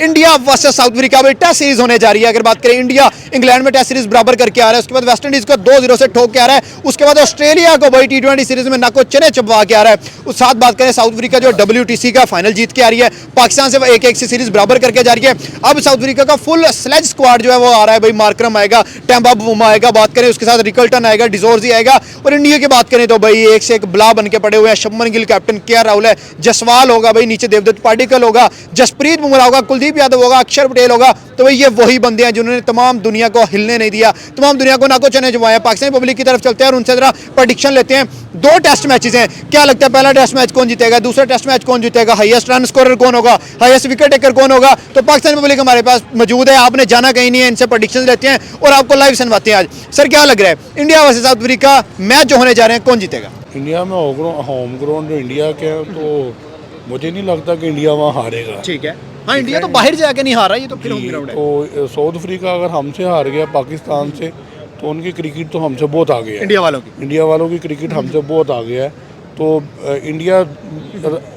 India versus south Africa में test series होने जा रही है। अगर बात करें इंडिया इंग्लैंड में टेस्ट सीरीज बराबर करके आ रहा है, उसके बाद वेस्ट इंडीज को 2-0 से ठोक के आ रहा है, उसके बाद ऑस्ट्रेलिया को भाई टी20 सीरीज में नाको चने चबवा के आ रहा है। उस साथ बात करें साउथ अफ्रीका जो WTC का फाइनल जीत के आ रही है, पाकिस्तान से 1-1 से सीरीज बराबर करके जा रही है। अब साउथ अफ्रीका का फुल स्लेज स्क्वाड जो है वो आ रहा है भाई, मार्करम आएगा, टेम्बा बुमा आएगा, बात करें उसके साथ रिकल्टन आएगा, डिजोर्जी आएगा। और इंडिया की बात करें तो भाई एक से एक बला बन के पड़े हुए हैं। शुभमन गिल कैप्टन, KL राहुल है, जसवाल होगा भाई, नीचे देवदत्त पाडिक्कल होगा, जसप्रीत बुमराह होगा, कुलदीप यादव होगा, अक्षर पटेल होगा। तो भाई ये वही बंदे हैं जिन्होंने तमाम दुनिया को हिलने नहीं दिया, तमाम दुनिया को नाको चने जमाया। पाकिस्तानी पब्लिक की तरफ चलते हैं और उनसे जरा प्रेडिक्शन लेते हैं। 2 टेस्ट मैचेस हैं, क्या लगता है पहला टेस्ट मैच कौन जीतेगा, दूसरा टेस्ट मैच कौन जीतेगा, हाईएस्ट रन स्कोरर कौन होगा, हाईएस्ट विकेट टेकर कौन होगा? तो पाकिस्तानी पब्लिक हमारे पास मौजूद है, आपने जाना कहीं नहीं है, इनसे प्रेडिक्शन लेते हैं और आपको लाइव सुनवाते हैं। आज सर क्या लग रहा है, India versus south Africa match जो होने जा रहे हैं कौन जीतेगा? इंडिया में होम ग्राउंड जो इंडिया के हैं, तो मुझे नहीं लगता कि इंडिया वहाँ हारेगा। ठीक है, हाँ इंडिया तो बाहर जाके नहीं हारा, ये तो फिर होम ग्राउंड है। तो साउथ अफ्रीका अगर हमसे हार गया पाकिस्तान से, तो उनकी क्रिकेट तो हमसे बहुत आगे है। इंडिया वालों की क्रिकेट हमसे बहुत आगे है। तो इंडिया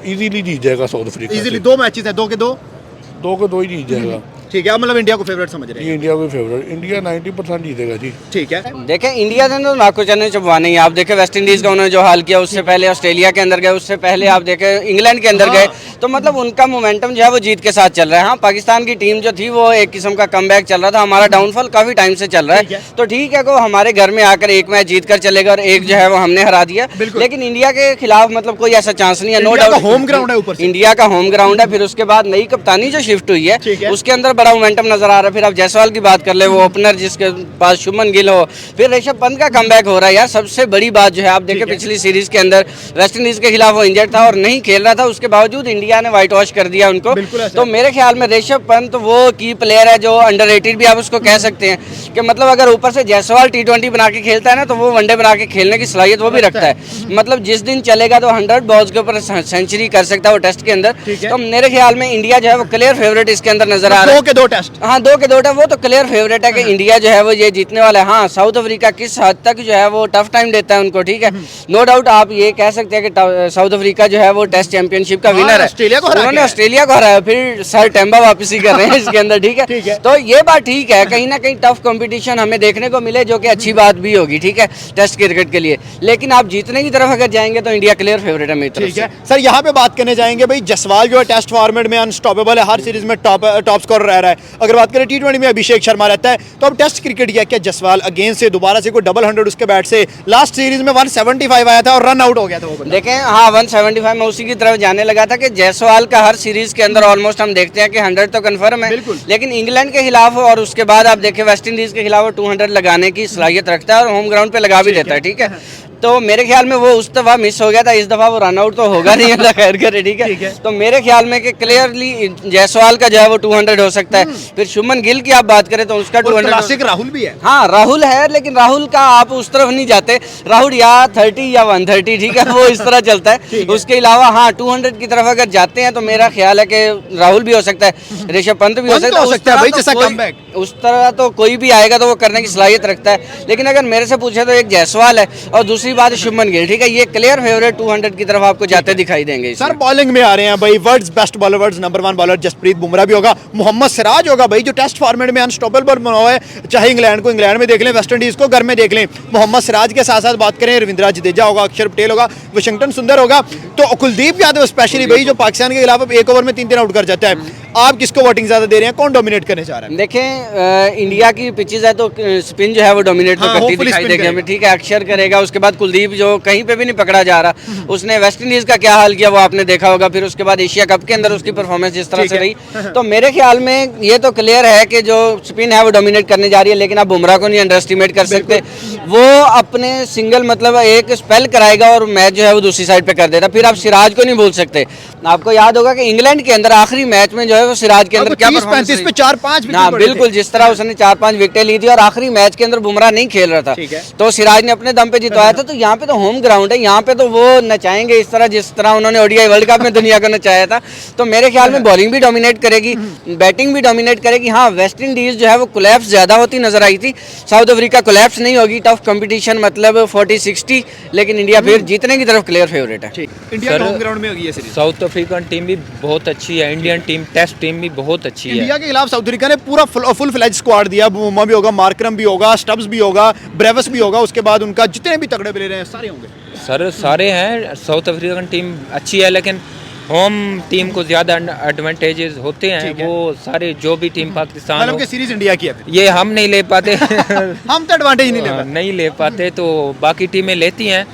इजीली जीत जाएगा साउथ अफ्रीका। इजीली 2 मैचेस हैं, 2 के 2 ही जीत जाएगा। ठीक है, मतलब इंडिया को फेवरेट समझ रहे हैं? इंडिया को फेवरेट, इंडिया 90% जीतेगा जी। ठीक है, देखें इंडिया ने तो नाको चने चबवाने ही। आप देखें वेस्ट इंडीज का उन्होंने जो हाल किया, उससे पहले ऑस्ट्रेलिया के अंदर गए, उससे पहले आप देखें इंग्लैंड के अंदर गए। तो मतलब उनका मोमेंटम जो है वो जीत के साथ चल रहा है। हाँ, पाकिस्तान की टीम जो थी वो एक किस्म का कमबैक चल रहा था, हमारा डाउनफॉल काफी टाइम से चल रहा है। तो ठीक है को हमारे घर में आकर एक मैच जीत कर चलेगा और एक जो है वो हमने हरा दिया, लेकिन इंडिया के खिलाफ मतलब कोई ऐसा चांस नहीं है। नो डाउट होम ग्राउंड है, ऊपर से इंडिया का होम ग्राउंड है। फिर उसके बाद नई कप्तानी जो शिफ्ट हुई है उसके अंदर बड़ा मोमेंटम नजर आ रहा है। फिर आप जायसवाल की बात कर ले, वो ओपनर जिसके पास शुभमन गिल हो, फिर ऋषभ पंत का कमबैक हो रहा है। यार सबसे बड़ी बात जो है, आप देखें पिछली सीरीज के अंदर वेस्ट इंडीज के खिलाफ वो इंजर्ड था और नहीं खेल रहा था, उसके बावजूद इंडिया ने व्हाइट वॉश कर दिया उनको। तो मेरे ख्याल में ऋषभ पंत वो की प्लेयर है जो अंडररेटेड भी आप उसको कह सकते हैं कि मतलब अगर ऊपर से जायसवाल T20 बना के खेलता है ना, तो वो वनडे बना के खेलने की सलाहियत वो भी रखता है। मतलब जिस दिन चलेगा तो 100 बॉल्स के ऊपर सेंचुरी कर सकता है वो टेस्ट के अंदर। तो मेरे ख्याल में इंडिया जो है वो क्लियर फेवरेट इसके अंदर नजर आ रहा है। 2 के 2 टेस्ट, हाँ 2 के 2 टेस्ट, वो तो क्लियर फेवरेट है कि इंडिया जो है वो ये जीतने वाला है। हाँ, साउथ अफ्रीका किस हद तक जो है वो टफ टाइम देता है उनको, ठीक है। नो डाउट आप ये कह सकते हैं कि साउथ अफ्रीका जो है वो टेस्ट चैंपियनशिप का विनर है। उन्होंने ऑस्ट्रेलिया को हराया, फिर सर टेम्बा वापसी कर रहे हैं इसके अंदर, ठीक है। तो ये बात ठीक है, कहीं ना कहीं टफ कंपटीशन हमें देखने को मिले, जो कि अच्छी बात भी होगी, ठीक है, टेस्ट क्रिकेट के लिए। लेकिन आप जीतने की तरफ अगर जाएंगे तो इंडिया क्लियर फेवरेट है मेरी तरफ से। सर यहाँ पे बात करने जाएंगे भाई, जसवाल जो है टेस्ट फॉर्मेट में अनस्टॉपेबल है, हर सीरीज में टॉप स्कोरर रह रहा है। अगर बात करें T20 में अभिषेक शर्मा रहता है, तो अब टेस्ट क्रिकेट क्या जसवाल अगेंस्ट से दोबारा से कोई डबल 100 उसके बैट से, लास्ट सीरीज में 175 आया था और रन आउट हो गया था वो। देखें हाँ 175 में उसी की तरफ जाने लगा था कि जायसवाल का हर सीरीज के अंदर ऑलमोस्ट हम देखते हैं कि 100 तो कंफर्म है, लेकिन इंग्लैंड के खिलाफ और उसके बाद आप देखें वेस्ट इंडीज के खिलाफ 200 लगाने की सलाहियत रखता है और होम ग्राउंड पे लगा भी देता है, ठीक है। तो मेरे ख्याल में वो उस दफा मिस हो गया था, इस दफा वो रन आउट तो होगा नहीं था, खैर करे, ठीक है। तो मेरे ख्याल में कि क्लियरली जायसवाल का जो है वो 200 हो सकता है। फिर शुभमन गिल की आप बात करें तो उसका 200, क्लासिक राहुल भी है। हाँ राहुल है, लेकिन राहुल का आप उस तरफ नहीं जाते, राहुल या 30 या 130, ठीक है, वो इस तरह चलता है। उसके अलावा हाँ 200 की तरफ अगर जाते हैं तो मेरा ख्याल है कि राहुल भी हो सकता है, ऋषभ पंत भी हो सकता है, उस तरह तो कोई भी आएगा तो वो करने की सलाहियत रखता है। लेकिन अगर मेरे से पूछे तो एक जायसवाल है और दूसरी बात शुभमन गिल, ठीक है, ये क्लियर फेवरेट 200 की तरफ आपको जाते दिखाई देंगे। सर बॉलिंग में आ रहे हैं भाई, world's best bowler, world's number 1 bowler Jasprit Bumrah भी होगा, मोहम्मद सिराज होगा भाई, जो टेस्ट फॉर्मेट में अनस्टॉपेबल बना हुआ है। चाहे इंग्लैंड को इंग्लैंड में देख लें, वेस्ट इंडीज को घर में देख लें, मोहम्मद सिराज के साथ साथ बात करें रविंद्रा जडेजा होगा, अक्षर पटेल होगा, वाशिंगटन सुंदर होगा, तो कुलदीप यादव स्पेशली भाई जो पाकिस्तान के खिलाफ एक ओवर में 3 आउट कर जाता है। आप किसको वोटिंग ज्यादा दे रहे हैं, कौन डोमिनेट करने जा रहा है? देखें इंडिया की पिचेज है तो स्पिन जो है वो डोमिनेट तो करती दिखाई देगी हमें, ठीक है। अक्षर करेगा, उसके बाद कुलदीप जो कहीं पे भी नहीं पकड़ा जा रहा, उसने वेस्ट इंडीज का क्या हाल किया वो आपने देखा होगा। फिर उसके बाद एशिया कप के अंदर उसकी परफॉर्मेंस जिस तरह से रही, तो मेरे ख्याल में ये तो क्लियर है कि जो स्पिन है वो डोमिनेट करने जा रही है। लेकिन आप बुमराह को नहीं अंडर एस्टिमेट कर सकते, वो अपने सिंगल मतलब एक स्पेल कराएगा और मैच जो है वो दूसरी साइड पे कर देता। फिर आप सिराज को नहीं भूल सकते, आपको याद होगा कि इंग्लैंड के अंदर आखिरी मैच में जो है वो सिराज के अंदर क्या 35 पे 4-5 हाँ बिल्कुल, जिस तरह उसने 4-5 विकेटें ली थी और आखिरी मैच के अंदर बुमराह नहीं खेल रहा था, तो सिराज ने अपने दम पे जितवाया था। तो यहाँ पे तो होम ग्राउंड है, यहाँ पे तो वो नचाएंगे इस तरह जिस तरह उन्होंने ODI वर्ल्ड कप में दुनिया को नचाया था। तो मेरे ख्याल में बॉलिंग भी डोमिनेट करेगी, बैटिंग भी डोमिनेट करेगी। हाँ वेस्ट इंडीज जो है वो कोलैप्स ज्यादा होती नजर आई थी, साउथ अफ्रीका कोलैप्स नहीं होगी, टफ कंपटीशन मतलब 40-60, लेकिन इंडिया फिर जीतने की तरफ क्लियर फेवरेट है। इंडिया होम ग्राउंड में होगी ये सीरीज। साउथ अफ्रीकन टीम भी बहुत अच्छी है, इंडियन टीम टेस्ट टीम भी बहुत अच्छी है। इंडिया के खिलाफ साउथ अफ्रीका ने पूरा फुल फ्लेज स्क्वाड दिया, बुमा भी होगा, मार्करम भी होगा, स्टब्स भी होगा, ब्रेवस भी होगा, उसके बाद उनका जितने भी तगड़े प्लेयर हैं सारे होंगे। सर सारे हैं, साउथ अफ्रीकन टीम अच्छी है, लेकिन होम टीम को ज़्यादा एडवांटेजेस होते हैं। वो सारे जो भी टीम पाकिस्तान मतलब कि सीरीज इंडिया की है फिर। ये हम नहीं ले पाते हम तो एडवांटेज नहीं ले पाते। नहीं ले पाते, तो बाकी टीमें लेती हैं।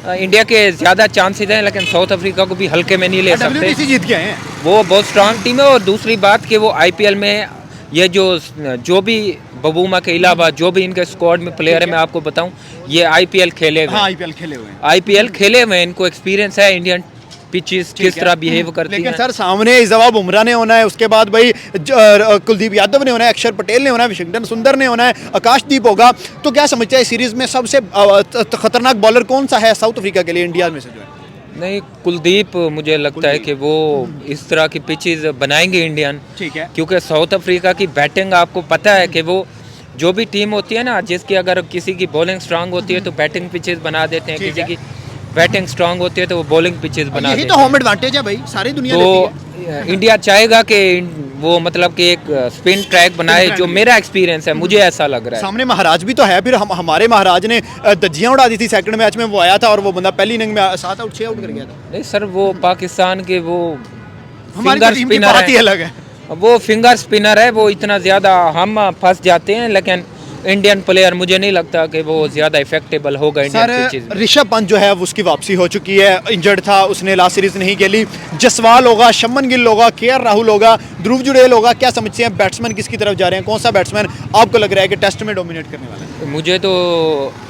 इंडिया के ज़्यादा चांसेस हैं, लेकिन साउथ अफ्रीका को भी हल्के में नहीं ले सकते। WBC जीत के आए हैं। वो बहुत स्ट्रांग टीम है। और दूसरी बात कि वो IPL में ये जो भी बबूमा के अलावा जो भी इनके स्क्वाड में प्लेयर है, मैं आपको बताऊं, ये IPL खेले हुए हाँ, IPL खेले हुए हैं। IPL खेले हुए हैं, इनको एक्सपीरियंस है इंडियन पिचेस किस तरह बिहेव करती लेकिन हैं। सर सामने इस दफा बुमराह ने होना है, उसके बाद भाई कुलदीप यादव ने होना है, अक्षर पटेल ने होना है, वाशिंगटन सुंदर ने होना है, आकाशदीप होगा। तो क्या समझते हैं सीरीज में सबसे खतरनाक बॉलर कौन सा है साउथ अफ्रीका के लिए इंडिया में से जो है? नहीं, कुलदीप मुझे लगता है कि वो इस तरह की पिचेस बनाएंगे इंडियन, ठीक है। क्योंकि साउथ अफ्रीका की बैटिंग आपको पता है कि वो जो भी टीम होती है ना, जिसकी अगर किसी की बॉलिंग स्ट्रांग होती है तो बैटिंग पिचेस बना देते हैं, किसी की बैटिंग स्ट्रांग होती है तो वो बॉलिंग पिचेस बना यही देते तो हैं। होम एडवांटेज है भाई, सारी दुनिया तो लेती है। इंडिया चाहेगा कि वो मतलब कि एक स्पिन ट्रैक बनाए, जो मेरा एक्सपीरियंस है, मुझे ऐसा लग रहा है। सामने महाराज भी तो है, फिर हमारे महाराज ने दज्जियां उड़ा दी थी सेकंड मैच में, वो आया था और वो बंदा पहली इनिंग में 7 आउट 6 आउट कर गया था। नहीं सर, वो पाकिस्तान के वो हमारी फिंगर टीम की स्पिनर बात ही है, अलग है। वो फिंगर स्पिनर है, वो इतना ज़्यादा हम फंस जाते हैं, लेकिन इंडियन प्लेयर मुझे नहीं लगता कि वो ज़्यादा इफेक्टेबल होगा इंडियन पिचेस सर में। ऋषभ पंत जो है वो उसकी वापसी हो चुकी है, इंजर्ड था, उसने लास्ट सीरीज नहीं खेली। जसवाल होगा, शुभमन गिल होगा, KR राहुल होगा, ध्रुव जुड़ेल होगा। क्या समझते हैं बैट्समैन किसकी तरफ जा रहे हैं? कौन सा बैट्समैन आपको लग रहा है कि टेस्ट में डोमिनेट करने वाला है? मुझे तो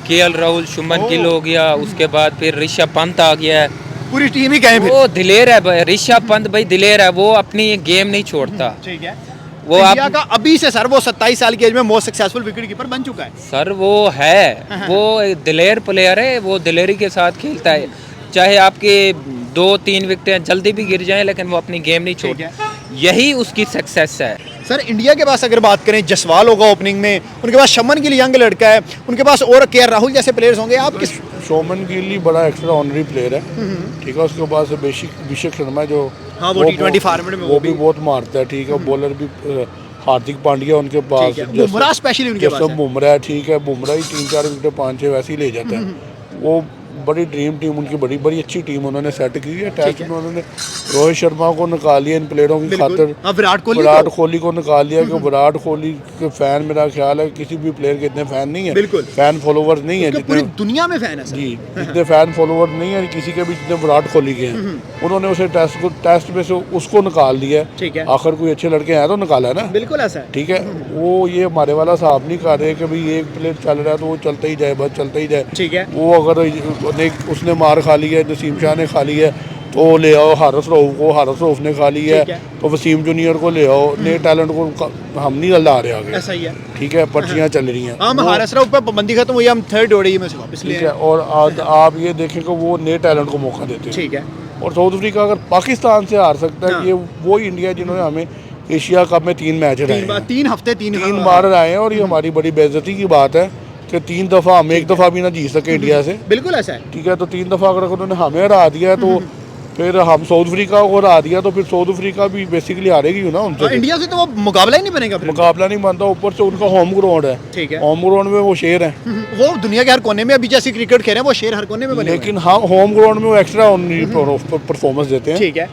KL राहुल, शुभमन गिल हो गया, उसके बाद फिर ऋषभ पंत आ गया है। पूरी टीम ही गए फिर। वो दिलेर है भाई, ऋषभ पंत भाई दिलेर है, वो अपनी गेम नहीं छोड़ता। ठीक है। वो इंडिया आप का अभी से सर वो 27 साल की एज में मोस्ट सक्सेसफुल विकेट कीपर बन चुका है। सर वो है, वो एक दिलेर प्लेयर है, वो दिलेरी के साथ खेलता है। चाहे आपके 2-3 विकेटें जल्दी भी गिर जाएं, लेकिन वो अपनी गेम नहीं छोड़ता। यही उसकी सक्सेस है। सर इंडिया के पास अगर बात करें, जसवाल होगा ओपनिंग में, उनके पास शुभमन गिल यंग लड़का है, उनके पास और KR राहुल जैसे प्लेयर्स होंगे। आप किस? शुभमन गिल ही बड़ा एक्स्ट्रा ऑनरी प्लेयर है, ठीक है। उसके बाद से अभिषेक शर्मा जो हाँ, वो T20 फॉर्मेट में वो भी बहुत मारता है, ठीक है। बॉलर भी हार्दिक पांड्या उनके पास, बुमराह स्पेशली उनके पास है। बुमराह, ठीक है। बुमराह ही 3-4 विकेट 5-6 वैसे ही ले जाता है। वो बड़ी ड्रीम टीम उनकी, बड़ी बड़ी अच्छी टीम उन्होंने सेट की है। टेस्ट में उन्होंने रोहित शर्मा को निकाल लिया इन प्लेयरों की खातिर, विराट कोहली को निकाल लिया। कि विराट कोहली के फैन, मेरा ख्याल है किसी भी प्लेयर के इतने फैन नहीं है, बिल्कुल फैन फॉलोवर्स नहीं है जितने पूरी दुनिया में फैन है सर। जी, जितने फैन फॉलोवर नहीं है किसी के भी जितने विराट कोहली के हैं। उन्होंने उसे टेस्ट में से उसको निकाल दिया। ठीक है। आखिर कोई अच्छे लड़के हैं तो निकाला है ना, बिल्कुल ऐसा है। ठीक है। वो ये हमारे वाला साहब नहीं कर रहे कि भाई एक प्लेयर चल रहा है तो वो चलता ही जाए, बस चलता ही जाए। ठीक है। वो अगर उसने मार खा ली है, नसीम शाह ने खा ली है, तो ले आओ हारिस रऊफ को, हारिस रऊफ ने खा ली है तो वसीम जूनियर को ले आओ। नए टैलेंट को हम नहीं ला रहे आगे, ऐसा ही है। ठीक है। पर्चियाँ चल रही हैं। हम हारिस रऊफ पे पाबंदी खत्म हुई, हम थर्ड ओडीआई में से वापस ले ठीक है। और आप ये देखें कि वो नए टैलेंट को मौका देते हैं। ठीक है। और साउथ अफ्रीका अगर पाकिस्तान से हार सकता है, हाँ। ये वो इंडिया जिन्होंने हमें एशिया कप में 3 मैच हराए हैं, 3 हफ्ते 3 बार हराए हैं। और ये हमारी बड़ी बेइज्जती की बात है कि 3 दफ़ा हम एक दफ़ा भी ना जीत सके इंडिया से। बिल्कुल ऐसा है। ठीक है। तो 3 दफ़ा अगर उन्होंने हमें हरा दिया तो फिर हम साउथ अफ्रीका को हरा दिया तो फिर साउथ अफ्रीका भी बेसिकली हारेगी ना उनसे। इंडिया से तो वो मुकाबला ही नहीं बनेगा फिर। मुकाबला नहीं बनता, ऊपर से उनका होम ग्राउंड है। ठीक है। होम ग्राउंड में वो शेर है, वो दुनिया के हर कोने में अभी जैसे क्रिकेट खेल रहे हैं वो शेर हर कोने में बने लेकिन हाँ होम ग्राउंड में वो एक्स्ट्रा परफॉर्मेंस देते हैं। ठीक है।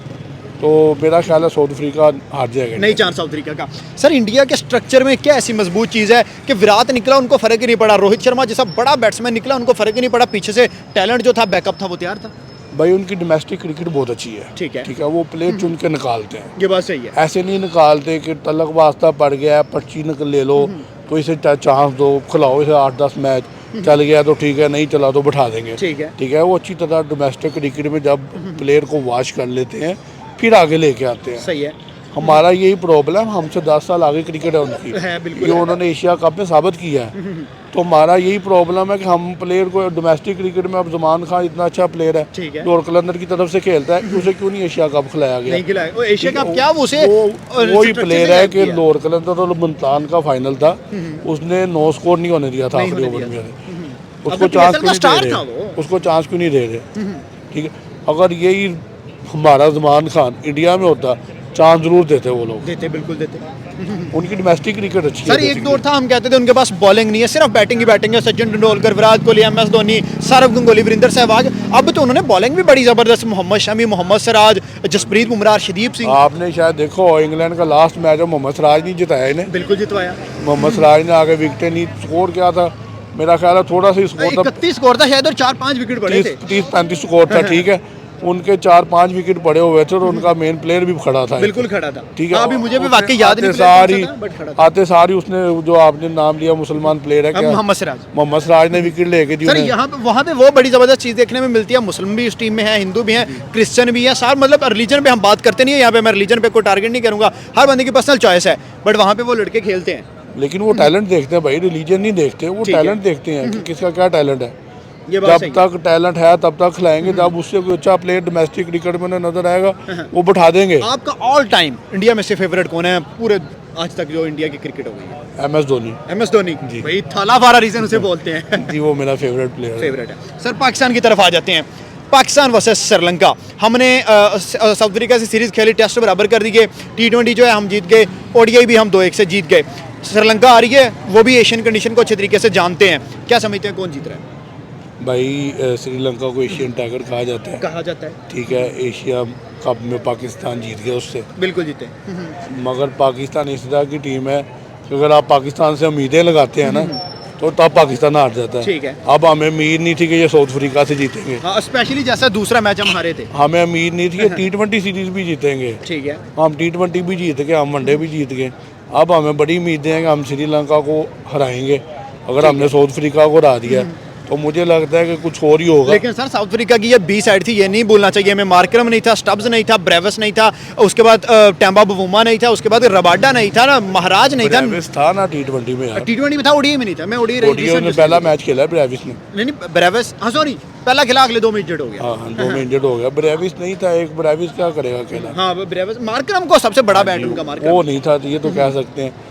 तो मेरा ख्याल है साउथ अफ्रीका हार जाएगा। नहीं चांस साउथ अफ्रीका का। सर इंडिया के स्ट्रक्चर में क्या ऐसी मजबूत चीज़ है कि विराट निकला उनको फर्क ही नहीं पड़ा, रोहित शर्मा जैसा बड़ा बैट्समैन निकला उनको फर्क ही नहीं पड़ा, पीछे से टैलेंट जो था, बैकअप था, वो तैयार था? भाई उनकी डोमेस्टिक क्रिकेट बहुत अच्छी है। ठीक है। ठीक है। वो प्लेयर चुन के निकालते हैं, ये बात सही है। ऐसे नहीं निकालते कि तलक वास्ता पड़ गया है, पर्ची ले लो तो इसे चांस दो, खिलाओ इसे 8-10 मैच, चल गया तो ठीक है, नहीं चला तो बैठा देंगे। ठीक है। ठीक है। वो अच्छी तरह डोमेस्टिक क्रिकेट में जब प्लेयर को वॉश कर लेते हैं फिर आगे लेके आते हैं। सही है। हमारा यही प्रॉब्लम, हमसे 10 साल आगे क्रिकेट है उनकी, है बिल्कुल। ये उन्होंने एशिया कप में साबित किया है। तो हमारा यही प्रॉब्लम है कि हम प्लेयर को डोमेस्टिक क्रिकेट में, अब जमान खान इतना अच्छा प्लेयर है, ठीक है। लोअर कलंदर की तरफ से खेलता है, उसे क्यों नहीं एशिया कप खिलाया गया? नहीं खिलाया। वो एशिया कप क्या वो उसे वही प्लेयर है कि लोअर कलंदर और मुल्तान का फाइनल था, उसने 9 स्कोर नहीं होने दिया था आखिरी ओवर में, उसको चांस क्यों नहीं दे रहे? उसको चांस क्यों नहीं दे रहे? ठीक है। अगर यही हमारा जमान खान इंडिया में होता, चांस जरूर देते वो लोग, देते, बिल्कुल देते। उनकी डोमेस्टिक क्रिकेट अच्छी है। सर एक दौर था हम कहते थे उनके पास बॉलिंग नहीं है, सिर्फ बैटिंग ही बैटिंग है, सचिन तेंदुलकर, विराट कोहली, MS धोनी, सौरव गंगोली, वीरेंद्र सहवाग। अब तो उन्होंने बॉलिंग भी बड़ी जबरदस्त, मोहम्मद शमी, मोहम्मद सिराज, जसप्रीत बुमराह, अर्शदीप सिंह। आपने शायद देखो इंग्लैंड का लास्ट मैच मोहम्मद सिराज नहीं जिताया इन्हें, बिल्कुल जितवाया। मोहम्मद सिराज ने आगे विकेटें नहीं, स्कोर क्या था मेरा ख्याल है थोड़ा सा स्कोर था, 31 स्कोर था शायद और 4-5 विकेट पड़े थे। 30-35 स्कोर था, ठीक है। उनके 4-5 विकेट पड़े हुए थे और उनका मेन प्लेयर भी खड़ा था, बिल्कुल खड़ा था, ठीक है। अभी मुझे भी वाकई याद नहीं सारी बट खड़ा था। आते सारी उसने जो आपने नाम लिया मुसलमान प्लेयर है क्या, मोहम्मद सिराज। मोहम्मद सिराज ने विकेट लेके दी सर उन्हें। यहाँ पे वहाँ पे वो बड़ी जबरदस्त चीज़ देखने में मिलती है, मुस्लिम भी उस टीम में है, हिंदू भी है, क्रिश्चियन भी है, सार मतलब रिलीजन पे हम बात करते नहीं है यहाँ पे, मैं रिलीजन पे कोई टारगेट नहीं करूँगा, हर बंदे की पर्सनल चॉइस है, बट वहाँ पे वो लड़के खेलते हैं। लेकिन वो टैलेंट देखते हैं भाई, रिलीजन नहीं देखते, वो ठीक है। टैलेंट देखते हैं कि किसका क्या टैलेंट है। ये बात जब सही है। तक टैलेंट है तब तक खिलाएंगे, जब उससे कोई अच्छा प्लेयर डोमेस्टिक क्रिकेट में नजर आएगा वो बैठा देंगे। आपका ऑल टाइम इंडिया में से फेवरेट कौन है पूरे आज तक जो इंडिया की क्रिकेट हो गई है? MS धोनी MS धोनी जी। भाई, थाला फारा रीजन उसे बोलते हैं। जी, वो मेरा फेवरेट प्लेयर है। फेवरेट है। सर पाकिस्तान की तरफ आ जाते हैं, पाकिस्तान वर्सेस श्रीलंका। हमने साउथ अफ्रीका से सीरीज खेली, टेस्ट बराबर कर दी गए, T20 जो है हम जीत गए, ODI भी हम 2-1 से जीत गए। श्रीलंका आ रही है, वो भी एशियन कंडीशन को अच्छे तरीके से जानते हैं, क्या समझते हैं कौन जीत रहा है? भाई श्रीलंका को एशियन टाइगर कहा जाता है, कहा जाता है, ठीक है। एशिया कप में पाकिस्तान जीत गया उससे, बिल्कुल जीते। मगर पाकिस्तान इस तरह की टीम है कि अगर आप पाकिस्तान से उम्मीदें लगाते हैं ना तो तब पाकिस्तान हार जाता है। ठीक है। अब हमें उम्मीद नहीं थी कि ये साउथ अफ्रीका से जीतेंगे, हाँ, स्पेशली जैसा दूसरा मैच हम हारे थे, हमें उम्मीद नहीं थी कि T20 सीरीज भी जीतेंगे। ठीक है। हम T20 भी जीत गए, हम वनडे भी जीत गए। अब हमें बड़ी उम्मीदें हैं कि हम श्रीलंका को हराएंगे। अगर हमने साउथ अफ्रीका को हरा दिया तो मुझे लगता है कि कुछ और ही होगा। लेकिन सर साउथ अफ्रीका की ये बी साइड थी, ये नहीं भूलना चाहिए हमें। मार्करम नहीं था, स्टब्स नहीं था, ब्रेविस नहीं था, उसके बाद टैम्बा बवुमा नहीं था, उसके बाद रबाडा नहीं था ना, महाराज नहीं था। ब्रेविस था ना T20 में यार, T20 में था, ODI में नहीं था। मैं ODI ने पहला मैच खेला है ब्रेविस ने। नहीं ब्रेविस, हाँ सॉरी, पहला खेला, अगले 2 में इंजर्ड हो गया। हाँ, 2 में इंजर्ड हो गया। ब्रेविस नहीं था, एक ब्रेविस क्या करेगा खेला। हाँ ब्रेविस, मार्करम को सबसे बड़ा बैट उनका मार्करम, वो नहीं था, ये तो कह सकते हैं।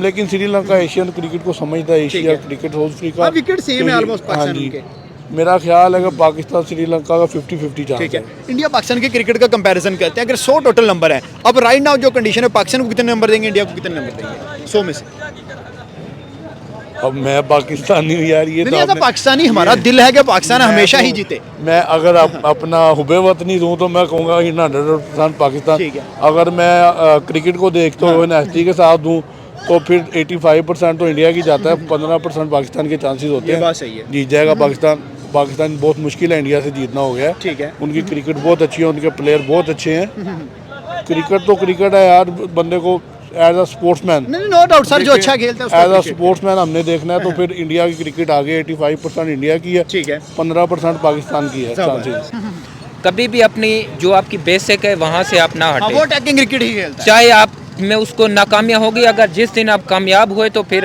लेकिन श्रीलंका एशियन क्रिकेट को समझता है, Asia cricket, south Africa wicket same है ऑलमोस्ट पाकिस्तान के। मेरा ख्याल है कि पाकिस्तान श्रीलंका का 50-50 चांस ठीक है। है। इंडिया पाकिस्तान के क्रिकेट का कंपैरिजन करते हैं, अगर 100 टोटल नंबर है, अब राइट नाउ जो कंडीशन है, पाकिस्तान को कितने नंबर देंगे, इंडिया को कितने नंबर देंगे 100 में से? अब मैं पाकिस्तानी हूँ यार, ये नहीं, तो ऐसा पाकिस्तानी हमारा दिल है कि पाकिस्तान हमेशा ही जीते। मैं अगर अपना हुबे वतनी दूँ तो मैं कहूँगा 100% पाकिस्तान। ठीक है। अगर मैं क्रिकेट को देखते हुए नेस्टी के साथ दूँ तो फिर 85% तो इंडिया की जाता है, 15% पाकिस्तान के चांसेस होते ये हैं। बात सही है। जीत जाएगा पाकिस्तान। पाकिस्तान बहुत मुश्किल है इंडिया से जीतना हो गया है। ठीक है। उनकी क्रिकेट बहुत अच्छी है, उनके प्लेयर बहुत अच्छे हैं। क्रिकेट तो क्रिकेट है यार, बंदे को एज अ स्पोर्ट्समैन, नहीं नो डाउट सर, जो अच्छा खेलता है उसको एज अ appreciate स्पोर्ट्समैन हमने देखना है तो फिर इंडिया की क्रिकेट आगे 85% इंडिया की है, ठीक है। 15% पाकिस्तान की है चांसेस। कभी भी अपनी जो आपकी बेसिक है वहाँ से आप ना हाँ, हटे, वो अटैकिंग क्रिकेट ही खेलता है। चाहे आप में उसको नाकामियाँ होगी, अगर जिस दिन आप कामयाब हुए तो फिर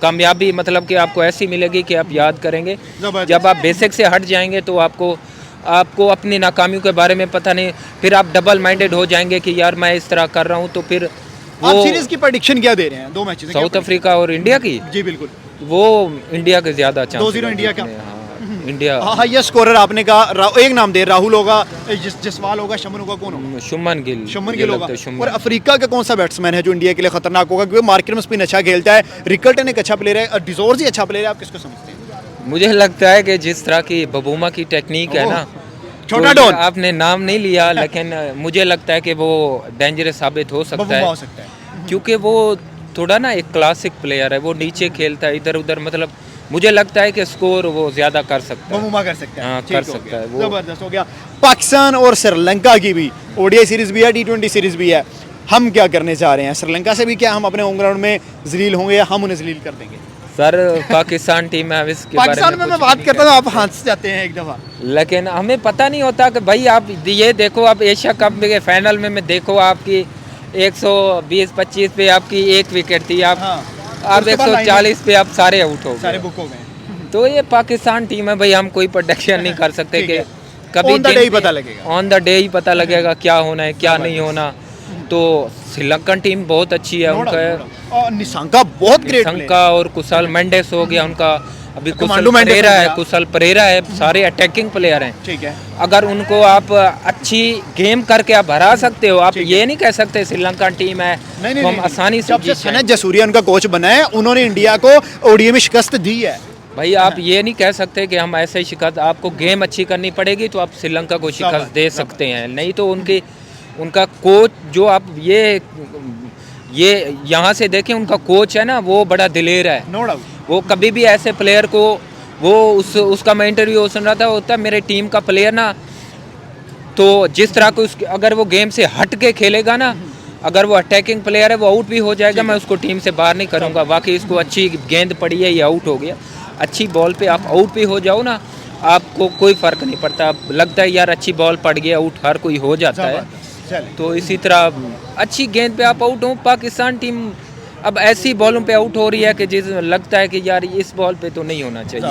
कामयाबी मतलब कि आपको ऐसी मिलेगी कि आप याद करेंगे। जबरदस्त। जब आप बेसिक से हट जाएंगे तो आपको अपनी नाकामियों के बारे में पता नहीं, फिर आप डबल माइंडेड हो जाएंगे कि यार मैं इस तरह कर रहा हूँ। तो फिर आप वो सीरीज की प्रेडिक्शन क्या दे रहे हैं 2 मैचेस? साउथ अफ्रीका और इंडिया की, जी बिल्कुल, वो इंडिया के ज़्यादा चांस 2-0 इंडिया का। इंडिया। हाँ ये स्कोरर आपने कहा, एक नाम दे, राहुल होगा, जसवाल होगा, शमन होगा, कौन होगा? शुमन गिल। शुमन ये गिल लगता होगा। है शुमन। और अफ्रीका का कौन सा बैट्समैन है जो इंडिया के लिए खतरनाक होगा? क्योंकि मार्केट में स्पिन अच्छा खेलता है, रिकल्टन एक अच्छा प्लेयर है, डिजोर्स ही अच्छा प्लेयर है, आप किसको समझते हैं? मुझे लगता है कि जिस तरह की बबूमा की टेक्निक है ना, छोटा तो डॉन आपने नाम नहीं लिया, लेकिन मुझे लगता है कि वो डेंजरस साबित हो सकता बबूमा हो है, सकता है। क्योंकि वो थोड़ा ना एक क्लासिक प्लेयर है, वो नीचे खेलता है इधर उधर, मतलब मुझे लगता है कि स्कोर वो ज्यादा कर सकता है। बबूमा कर सकता है। हाँ, ठीक कर हो सकता गया। है वो। जबरदस्त हो गया। पाकिस्तान और श्रीलंका की भी ODI सीरीज भी है, T20 सीरीज भी है। हम क्या करने जा रहे हैं? श्रीलंका से भी क्या हम अपने होम ग्राउंड में जलील होंगे या हम उन्हें जलील कर देंगे? सर पाकिस्तान टीम है, अब इसके बारे पाकिस्तान में मैं कुछ बात नहीं करता हूँ, आप हंस जाते हैं एक दफा। लेकिन हमें पता नहीं होता कि भाई आप ये देखो, आप एशिया कप के फाइनल में देखो, आपकी 120-25 पे आपकी 1 विकेट थी, आप हाँ। आप उसके बाद 140 पे आप सारे आउट हो सारे गए। बुक हो गए। तो ये पाकिस्तान टीम है भाई, हम कोई प्रोटेक्शन नहीं कर सकते ठीक कि है। कभी On the day ही पता लगेगा। ऑन द डे ही पता लगेगा क्या होना है क्या नहीं होना। तो श्रीलंकन टीम बहुत अच्छी है, No doubt, उनका no doubt। और निशंका बहुत ग्रेट शंका और कुशल मेंडेस हो गया उनका, अभी तो कुशल मांडू मेंडिस परेरा हो है, गया। कुशल परेरा है, सारे अटैकिंग प्लेयर हैं। ठीक है। अगर उनको आप अच्छी गेम करके आप हरा सकते हो, आप ये नहीं कह सकते श्रीलंका टीम है तो हम आसानी से जब से जीत सनत जाएंगे। जसूरिया उनका कोच बना है, उन्होंने इंडिया को ओडीआई में शिकस्त दी है। भाई आप ये नहीं कह सकते कि हम ऐसे ही शिकस्त, आपको गेम अच्छी करनी पड़ेगी तो आप श्रीलंका को शिकस्त दे सकते हैं, नहीं तो उनका कोच जो आप ये यहाँ से देखें, उनका कोच है ना वो बड़ा दिलेर है। No doubt. वो कभी भी ऐसे प्लेयर को वो उसका मैं इंटरव्यू सुन रहा था, होता है मेरे टीम का प्लेयर ना, तो जिस तरह को अगर वो गेम से हट के खेलेगा ना, अगर वो अटैकिंग प्लेयर है वो आउट भी हो जाएगा, मैं उसको टीम से बाहर नहीं करूंगा। बाकी इसको अच्छी गेंद पड़ी है, ये आउट हो गया। अच्छी बॉल पे आप आउट भी हो जाओ ना, आपको कोई फर्क नहीं पड़ता, लगता है यार अच्छी बॉल पड़ गई, आउट हर कोई हो जाता है। तो इसी तरह अच्छी गेंद पे आप आउट हो। पाकिस्तान टीम अब ऐसी बॉलों पे आउट हो रही है कि जिस लगता है कि यार इस बॉल पे तो नहीं होना चाहिए।